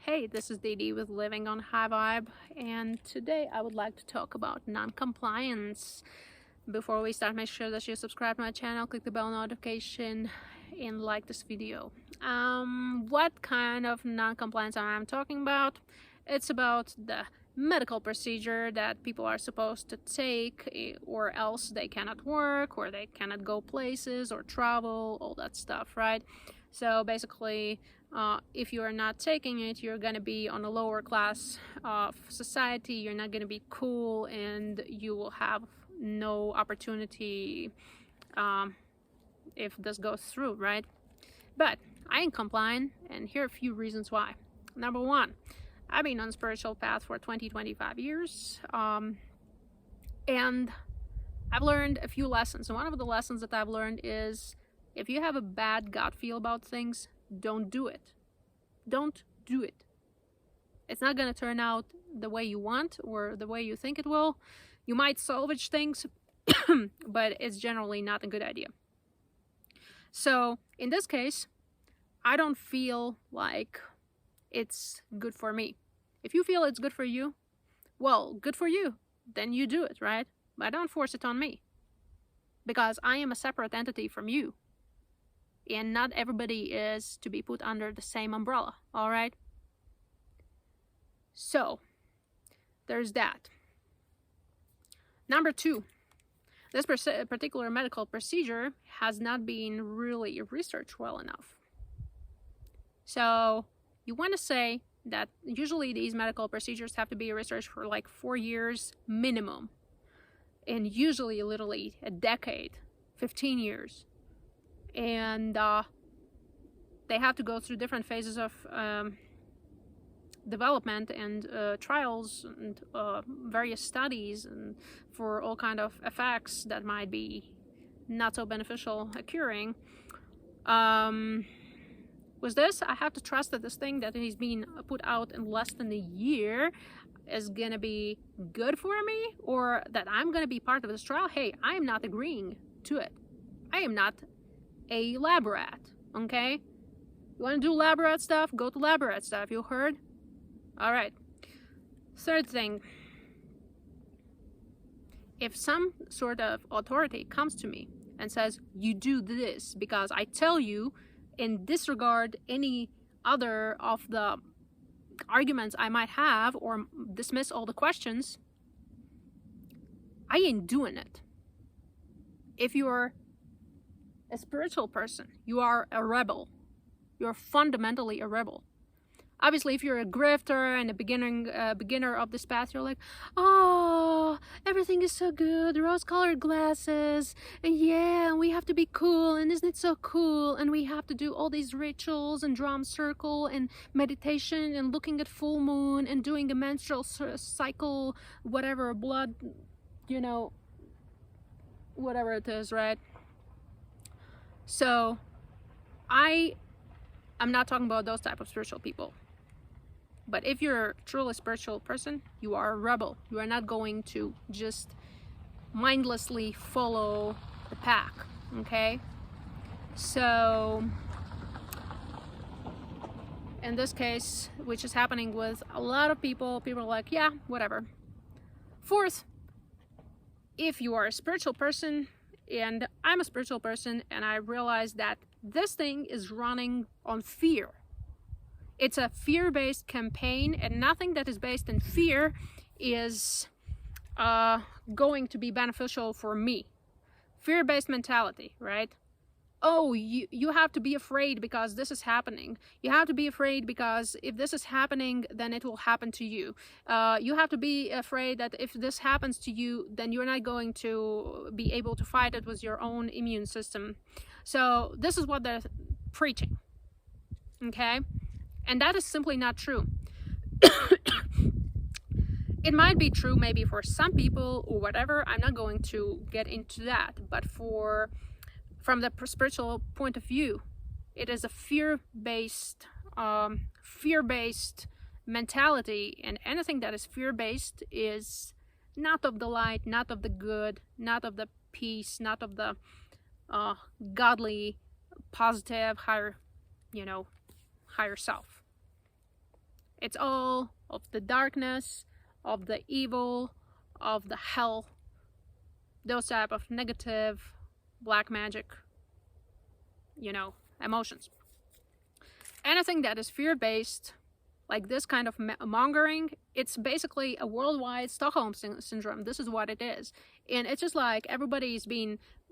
Hey, this is Dee Dee with Living on High Vibe, and today I would like to talk about non-compliance. Before we start, make sure that you subscribe to my channel, click the bell notification, and like this video. What kind of non-compliance I'm talking about? It's about the medical procedure that people are supposed to take, or else they cannot work, or they cannot go places, or travel, all that stuff, right? So basically, if you are not taking it, you're going to be on a lower class of society, you're not going to be cool, and you will have no opportunity if this goes through, right? But I ain't complying, and here are a few reasons why. Number one, I've been on a spiritual path for 25 years, and I've learned a few lessons. And one of the lessons that I've learned is, if you have a bad gut feel about things, don't do it. Don't do it. It's not going to turn out the way you want or the way you think it will. You might salvage things, but it's generally not a good idea. So in this case, I don't feel like it's good for me. If you feel it's good for you, well, good for you. Then you do it, right? But don't force it on me, because I am a separate entity from you. And not everybody is to be put under the same umbrella, all right? So, there's that. Number two, this particular medical procedure has not been really researched well enough. So, you want to say that usually these medical procedures have to be researched for like 4 years minimum. And usually, literally, a decade, 15 years. And they have to go through different phases of development and trials and various studies, and for all kind of effects that might be not so beneficial occurring. With this, I have to trust that this thing that is being put out in less than a year is gonna be good for me, or that I'm gonna be part of this trial. Hey, I am not agreeing to it. I am not a lab rat, okay? You want to do lab rat stuff? Go to lab rat stuff, you heard? Alright. Third thing. If some sort of authority comes to me and says, you do this because I tell you, and disregard any other of the arguments I might have, or dismiss all the questions, I ain't doing it. If you're a spiritual person, you are a rebel. You're fundamentally a rebel. Obviously, if you're a grifter and a beginner of this path, you're like, oh, everything is so good, rose-colored glasses, and yeah, we have to be cool, and isn't it so cool, and we have to do all these rituals and drum circle and meditation and looking at full moon and doing a menstrual cycle, whatever, blood, you know, whatever it is, right? So I'm not talking about those type of spiritual people. But if you're a truly spiritual person, you are a rebel. You are not going to just mindlessly follow the pack, okay? So in this case, which is happening with a lot of people are like, yeah, whatever. Fourth, if you are a spiritual person, and I'm a spiritual person, and I realize that this thing is running on fear. It's a fear-based campaign, and nothing that is based in fear is going to be beneficial for me. Fear-based mentality, right? Oh, you have to be afraid because this is happening. You have to be afraid because if this is happening, then it will happen to you. You have to be afraid that if this happens to you, then you're not going to be able to fight it with your own immune system. So this is what they're preaching, okay? And that is simply not true. It might be true maybe for some people or whatever. I'm not going to get into that, but from the spiritual point of view, it is a fear-based mentality, and anything that is fear-based is not of the light, not of the good, not of the peace, not of the godly, positive, higher self. It's all of the darkness, of the evil, of the hell, those type of negative black magic, emotions. Anything that is fear-based, like this kind of mongering, it's basically a worldwide Stockholm syndrome. This is what it is. And it's just like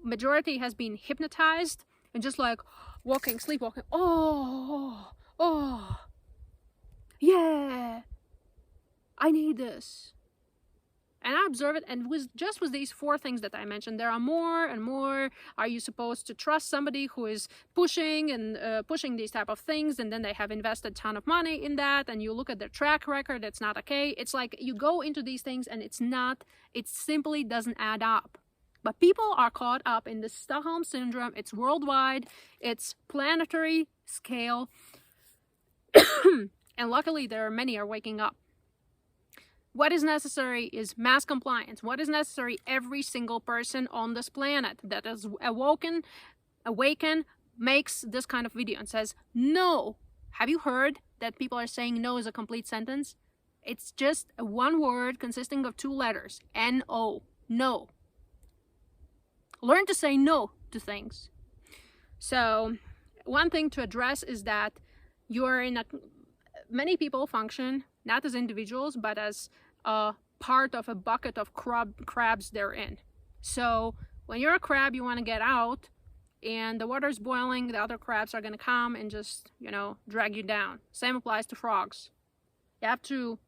majority has been hypnotized and just like sleepwalking. Oh, yeah, I need this. And I observe it, and with these 4 things that I mentioned, there are more and more. Are you supposed to trust somebody who is pushing these type of things, and then they have invested a ton of money in that, and you look at their track record, it's not okay. It's like you go into these things and it simply doesn't add up. But people are caught up in the Stockholm syndrome. It's worldwide, it's planetary scale, and luckily many are waking up. What is necessary is mass compliance. What is necessary? Every single person on this planet that is awaken, makes this kind of video and says, no. Have you heard that people are saying no is a complete sentence? It's just one word consisting of 2 letters. N-O. No. Learn to say no to things. So, one thing to address is that many people function not as individuals, but as a part of a bucket of crabs they're in. So when you're a crab, you want to get out, and the water's boiling, the other crabs are going to come and just, drag you down. Same applies to frogs. You have to,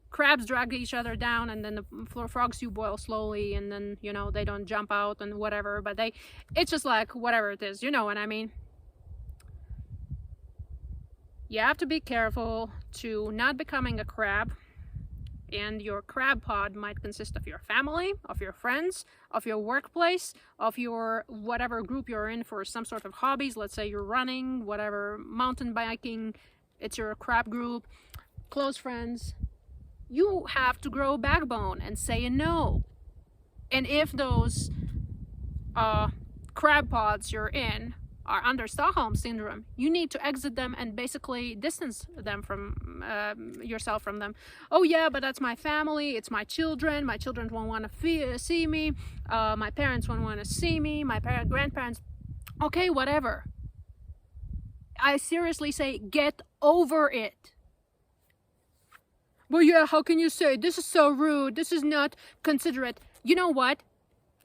crabs drag each other down, and then the frogs you boil slowly, and then, they don't jump out and whatever, but it's just like whatever it is, you know what I mean? You have to be careful to not becoming a crab, and your crab pod might consist of your family, of your friends, of your workplace, of your whatever group you're in for some sort of hobbies. Let's say you're running, whatever, mountain biking, it's your crab group, close friends. You have to grow a backbone and say a no. And if those crab pods you're in are under Stockholm syndrome, you need to exit them and basically distance them from yourself from them. Oh yeah, but that's my family, it's my children won't want to see me, my parents won't want to see me, my grandparents. Okay, whatever. I seriously say, get over it. Well, yeah, how can you say this is so rude, this is not considerate? You know what?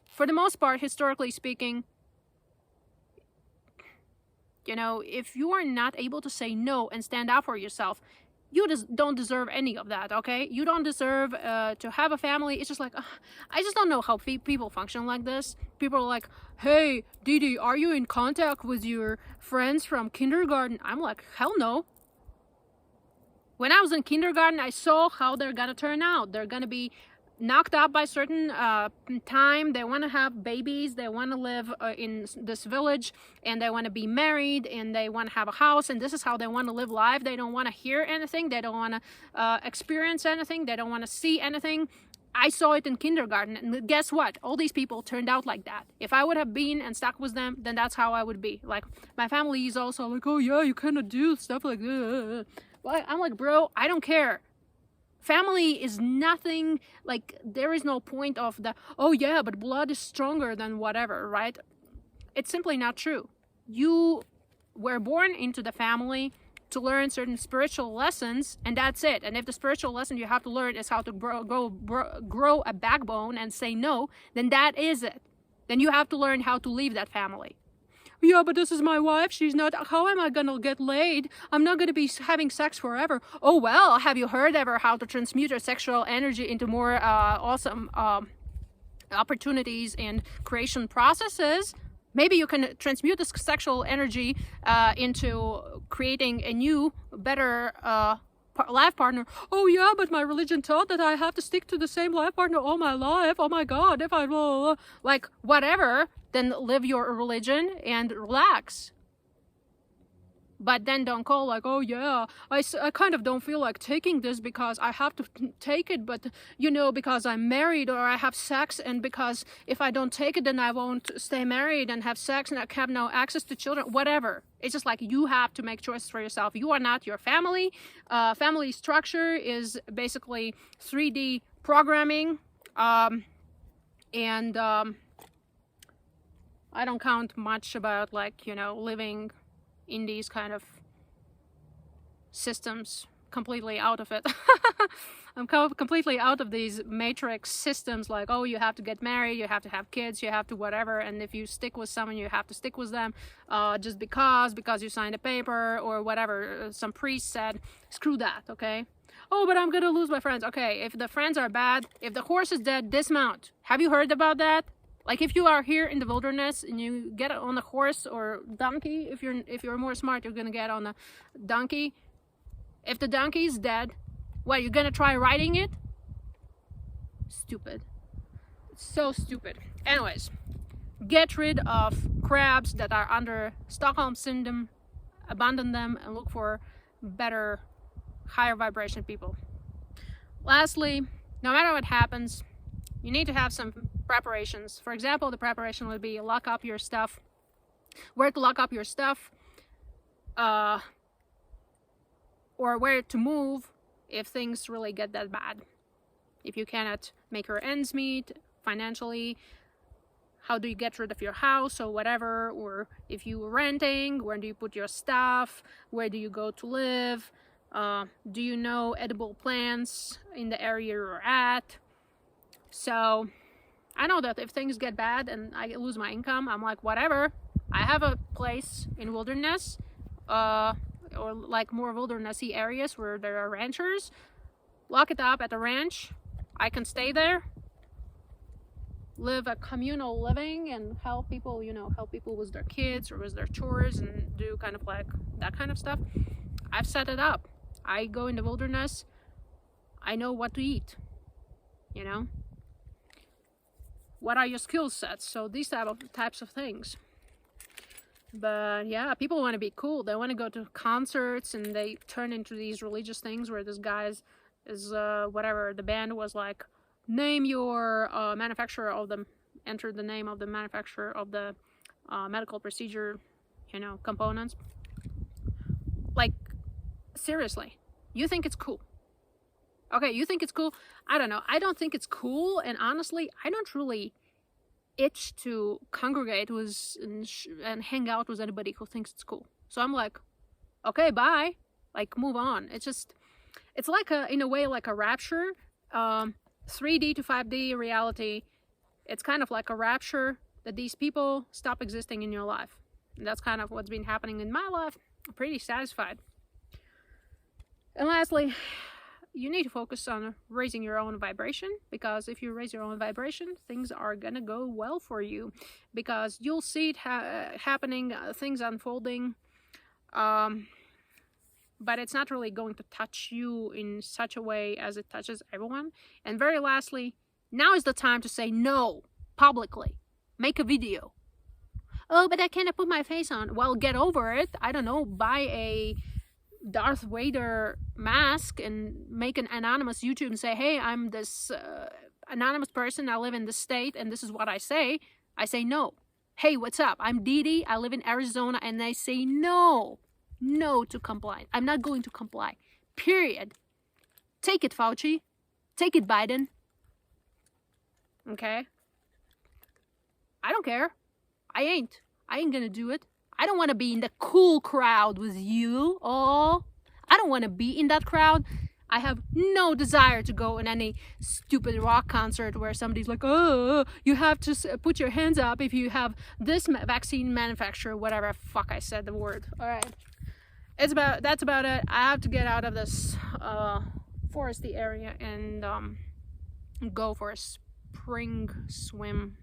For the most part, historically speaking, if you are not able to say no and stand up for yourself, you just don't deserve any of that, okay? You don't deserve to have a family. It's just like, I just don't know how people function like this. People are like, hey, Didi, are you in contact with your friends from kindergarten? I'm like, hell no. When I was in kindergarten, I saw how they're gonna turn out. They're gonna be knocked up by certain time. They want to have babies, they want to live in this village, and they want to be married, and they want to have a house, and this is how they want to live life. They don't want to hear anything, they don't want to experience anything, they don't want to see anything. I saw it in kindergarten, and guess what? All these people turned out like that. If I would have been and stuck with them, then that's how I would be. Like, my family is also like, oh yeah, you cannot do stuff like that. Well, I'm like, bro, I don't care. Family is nothing, like, there is no point of oh yeah, but blood is stronger than whatever, right? It's simply not true. You were born into the family to learn certain spiritual lessons, and that's it. And if the spiritual lesson you have to learn is how to grow a backbone and say no, then that is it. Then you have to learn how to leave that family. Yeah, but this is my wife. She's not. How am I gonna get laid? I'm not gonna be having sex forever. Oh well, have you heard ever how to transmute your sexual energy into more awesome opportunities and creation processes? Maybe you can transmute this sexual energy into creating a new, better life partner. Oh yeah, but my religion taught that I have to stick to the same life partner all my life. Oh my God, if I will, like, whatever. Then live your religion and relax. But then don't call like, oh yeah, I kind of don't feel like taking this because I have to take it, but you know, because I'm married or I have sex, and because if I don't take it then I won't stay married and have sex and I have no access to children, whatever. It's just like, you have to make choices for yourself. You are not your family. Family structure is basically 3D programming, and I don't count much about, like, you know, living in these kind of systems, completely out of it. I'm completely out of these matrix systems, like, oh, you have to get married, you have to have kids, you have to whatever, and if you stick with someone, you have to stick with them just because you signed a paper or whatever some priest said. Screw that, okay? Oh, but I'm gonna lose my friends. Okay, if the friends are bad, if the horse is dead, dismount. Have you heard about that? Like, if you are here in the wilderness and you get on a horse or donkey, if you're more smart, you're gonna get on a donkey. If the donkey is dead, what, you're gonna try riding it? Stupid. It's so stupid. Anyways, get rid of crabs that are under Stockholm Syndrome, abandon them, and look for better, higher vibration people. Lastly, no matter what happens, you need to have some preparations. For example, the preparation would be lock up your stuff, where to lock up your stuff, or where to move if things really get that bad. If you cannot make your ends meet financially, how do you get rid of your house or whatever? Or if you're renting, where do you put your stuff? Where do you go to live? Do you know edible plants in the area you're at? So I know that if things get bad and I lose my income, I'm like, whatever. I have a place in wilderness, or like more wildernessy areas where there are ranchers. Lock it up at the ranch. I can stay there, live a communal living, and help people, you know, help people with their kids or with their chores and do kind of like that kind of stuff. I've set it up. I go in the wilderness. I know what to eat, you know. What are your skill sets? So these types of things. But yeah, people want to be cool. They want to go to concerts, and they turn into these religious things where this guy is whatever, the band was like, name your manufacturer of the, enter the name of the manufacturer of the medical procedure, you know, components. Like, seriously, you think it's cool? Okay, you think it's cool? I don't know. I don't think it's cool, and honestly, I don't really itch to congregate with and hang out with anybody who thinks it's cool. So I'm like, okay, bye. Like, move on. It's just, it's like in a way, like a rapture. 3D to 5D reality. It's kind of like a rapture, that these people stop existing in your life. And that's kind of what's been happening in my life. I'm pretty satisfied. And lastly, you need to focus on raising your own vibration, because if you raise your own vibration, things are gonna go well for you, because you'll see it happening, things unfolding, but it's not really going to touch you in such a way as it touches everyone. And very lastly, now is the time to say no publicly. Make a video. Oh, but I cannot put my face on. Well, get over it. I don't know, buy a Darth Vader mask and make an anonymous YouTube and say, hey, I'm this anonymous person, I live in this state, and this is what I say. I say no. Hey, what's up? I'm Dee Dee, I live in Arizona, and I say no to comply. I'm not going to comply. Period. Take it, Fauci. Take it, Biden. Okay? I don't care. I ain't gonna do it. I don't want to be in the cool crowd with you. Oh, I don't want to be in that crowd. I have no desire to go in any stupid rock concert where somebody's like, oh, you have to put your hands up if you have this vaccine manufacturer, whatever fuck I said the word. All right. That's about it. I have to get out of this foresty area and go for a spring swim,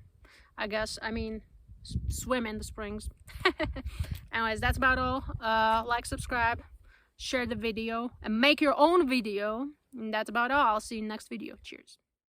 I guess. I mean, swim in the springs. Anyways, that's about all. Like, subscribe, share the video, and make your own video. And that's about all. I'll see you in the next video. Cheers.